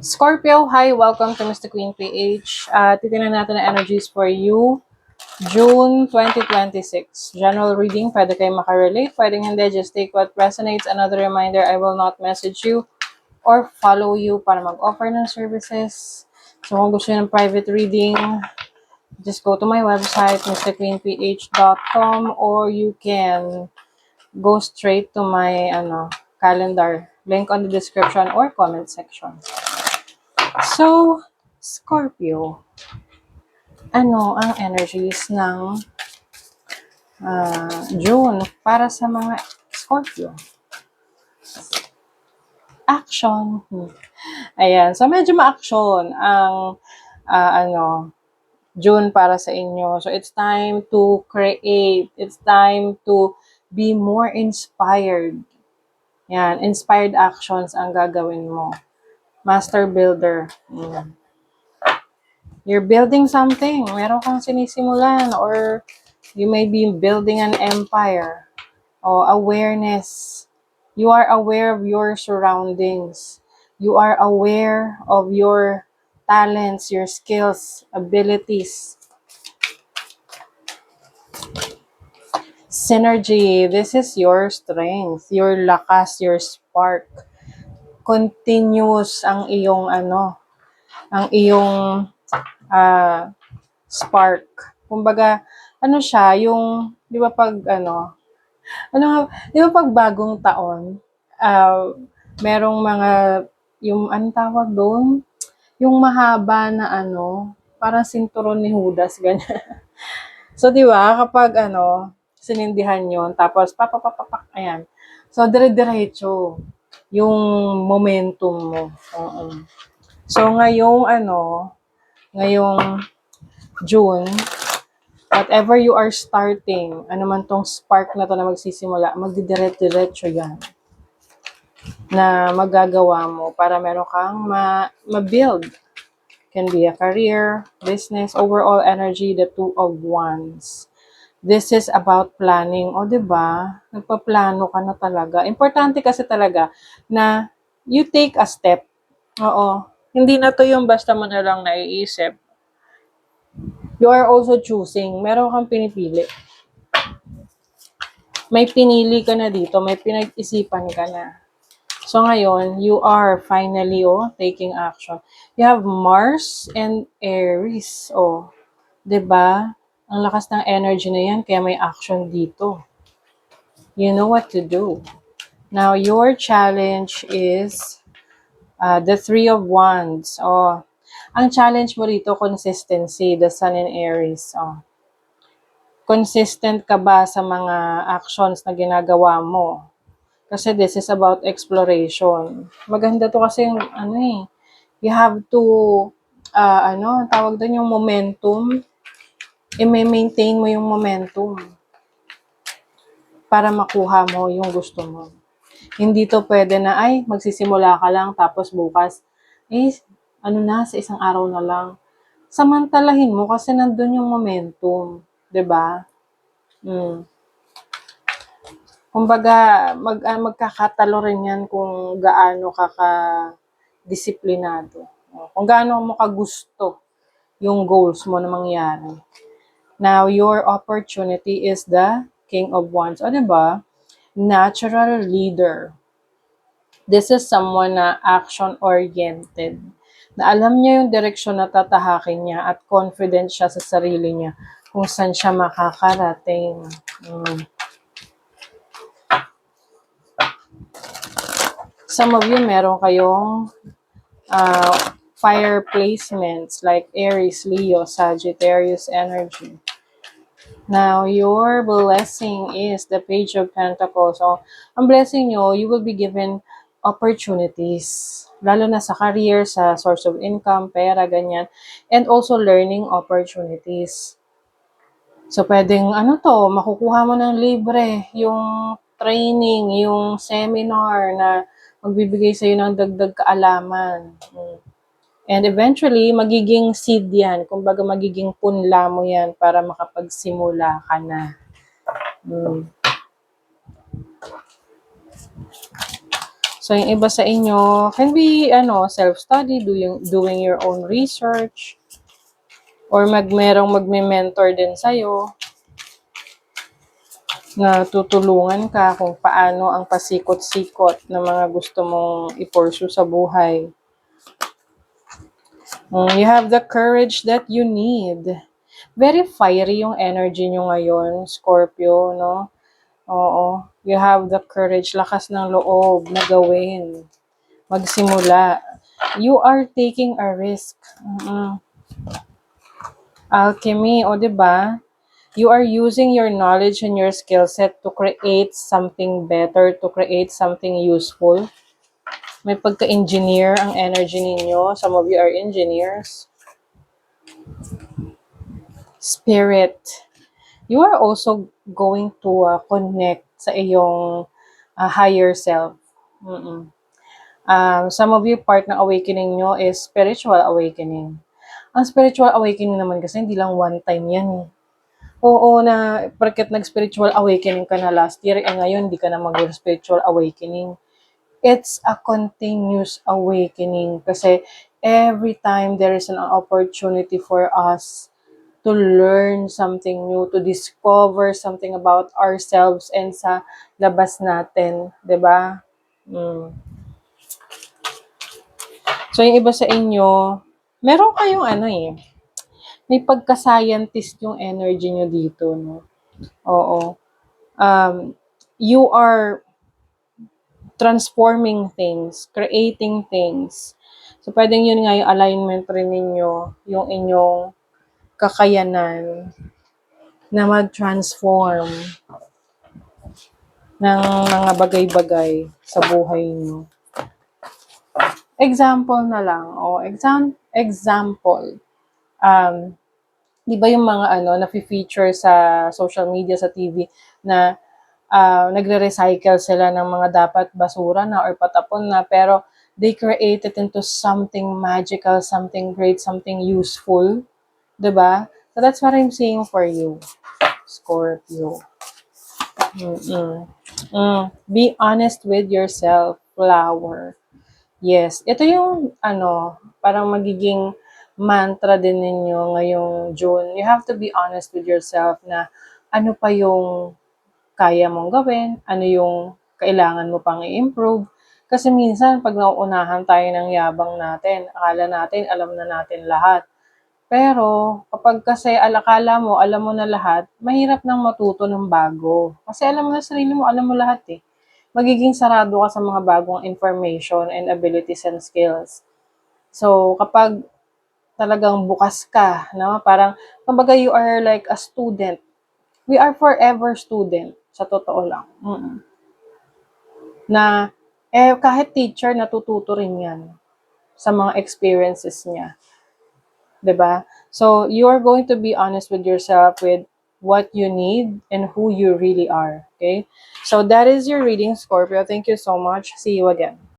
Scorpio, hi! Welcome to Mr. Queen PH. Titignan natin ang energies for you. June 2026. General reading, pwede kayo makarelate, pwedeng hindi, just take what resonates. Another reminder, I will not message you or follow you para mag-offer ng services. So kung gusto nyo ng private reading, just go to my website, mrqueenph.com, or you can go straight to my calendar. Link on the description or comment section. So, Scorpio, ano ang energies ng June para sa mga Scorpio? Action. Ayan. So, medyo ma-action ang June para sa inyo. So, it's time to create. It's time to be more inspired. Yan. Inspired actions ang gagawin mo. Master builder. You're building something. Meron kang sinisimulan or you may be building an empire. O awareness. You are aware of your surroundings. You are aware of your talents, your skills, abilities. Synergy. This is your strength, your lakas, your spark. Continuous ang iyong ang iyong spark. Kumbaga, siya, yung, di ba pag, di ba pag bagong taon, merong mga, yung, anong tawag doon? Yung mahaba na parang sinturon ni Judas, ganyan. So, di ba, kapag, sinindihan yon tapos, papapapapak, ayan. So, dire-diretso yung momentum mo. So, ngayong June, whatever you are starting, ano man tong spark na to na magsisimula, magdidiret-diretso yan na magagawa mo para meron kang ma-build. Can be a career, business, overall energy, the Two of Wands. This is about planning. O, diba? Nagpaplano ka na talaga. Importante kasi talaga na you take a step. Oo. Hindi na to yung basta mo na lang naiisip. You are also choosing. Meron kang pinipili. May pinili ka na dito. May pinag-isipan ka na. So ngayon, you are finally taking action. You have Mars and Aries. 'di ba? Ang lakas ng energy na yan, kaya may action dito. You know what to do. Now, your challenge is the Three of Wands. Ang challenge mo rito, consistency, the Sun in Aries. Consistent ka ba sa mga actions na ginagawa mo? Kasi this is about exploration. Maganda to kasi yung you have to tawag doon yung momentum. I-maintain mo yung momentum para makuha mo yung gusto mo. Hindi to pwede na magsisimula ka lang tapos bukas sa isang araw na lang. Samantalahin mo kasi nandun yung momentum, 'di ba? Kumbaga, magkakatalo rin yan kung gaano ka disiplinado. Kung gaano mo kagusto yung goals mo na mangyari. Now, your opportunity is the King of Wands. O, diba? Natural leader. This is someone na action-oriented. Na alam niya yung direksyon na tatahakin niya at confident siya sa sarili niya kung saan siya makakarating. Some of you, meron kayong fire placements like Aries, Leo, Sagittarius energy. Now, your blessing is the Page of Pentacles. So, ang blessing nyo, you will be given opportunities. Lalo na sa career, sa source of income, pera, ganyan. And also learning opportunities. So, pwedeng makukuha mo ng libre. Yung training, yung seminar na magbibigay sa'yo ng dagdag kaalaman. And eventually, magiging seed yan. Kumbaga, magiging punla mo yan para makapagsimula ka na. So, So, yung iba sa inyo can be, self-study, doing your own research, or merong magme-mentor din sa'yo na tutulungan ka kung paano ang pasikot-sikot na mga gusto mong i-pursue sa buhay. You have the courage that you need. Very fiery yung energy nyo ngayon, Scorpio, no? Oo. You have the courage, lakas ng loob na gawin. Magsimula. You are taking a risk. Alchemy, o 'di ba? You are using your knowledge and your skill set to create something better, to create something useful. May pagka-engineer ang energy ninyo. Some of you are engineers. Spirit. You are also going to connect sa iyong higher self. Some of you, part ng awakening nyo is spiritual awakening. Ang spiritual awakening naman kasi hindi lang one time yan eh. Oo na, porket nag-spiritual awakening ka na last year, ngayon hindi ka na mag-spiritual awakening. It's a continuous awakening kasi every time there is an opportunity for us to learn something new, to discover something about ourselves and sa labas natin, 'di ba? So yung iba sa inyo, meron kayong may pagka-scientist yung energy nyo dito, no? Oo. You are transforming things, creating things. So, pwedeng yun nga yung alignment rin ninyo, yung inyong kakayanan na mag-transform ng mga bagay-bagay sa buhay nyo. Example na lang, example. Di ba yung mga na-feature sa social media, sa TV, na nagre-recycle sila ng mga dapat basura na or patapon na, pero they create it into something magical, something great, something useful. Diba? So that's what I'm saying for you, Scorpio. Be honest with yourself, flower. Yes, ito yung parang magiging mantra din ninyo ngayong June. You have to be honest with yourself na ano pa yung kaya mong gawin, ano yung kailangan mo pang i-improve. Kasi minsan, pag nauunahan tayo ng yabang natin, akala natin, alam na natin lahat. Pero, kapag kasi akala mo, alam mo na lahat, mahirap nang matuto ng bago. Kasi alam mo na sarili mo, alam mo lahat eh. Magiging sarado ka sa mga bagong information and abilities and skills. So, kapag talagang bukas ka, no? Parang, kumbaga you are like a student. We are forever student, sa totoo lang. Na, kahit teacher, natututo rin yan sa mga experiences niya. 'Di ba? So, you are going to be honest with yourself with what you need and who you really are. Okay? So, that is your reading, Scorpio. Thank you so much. See you again.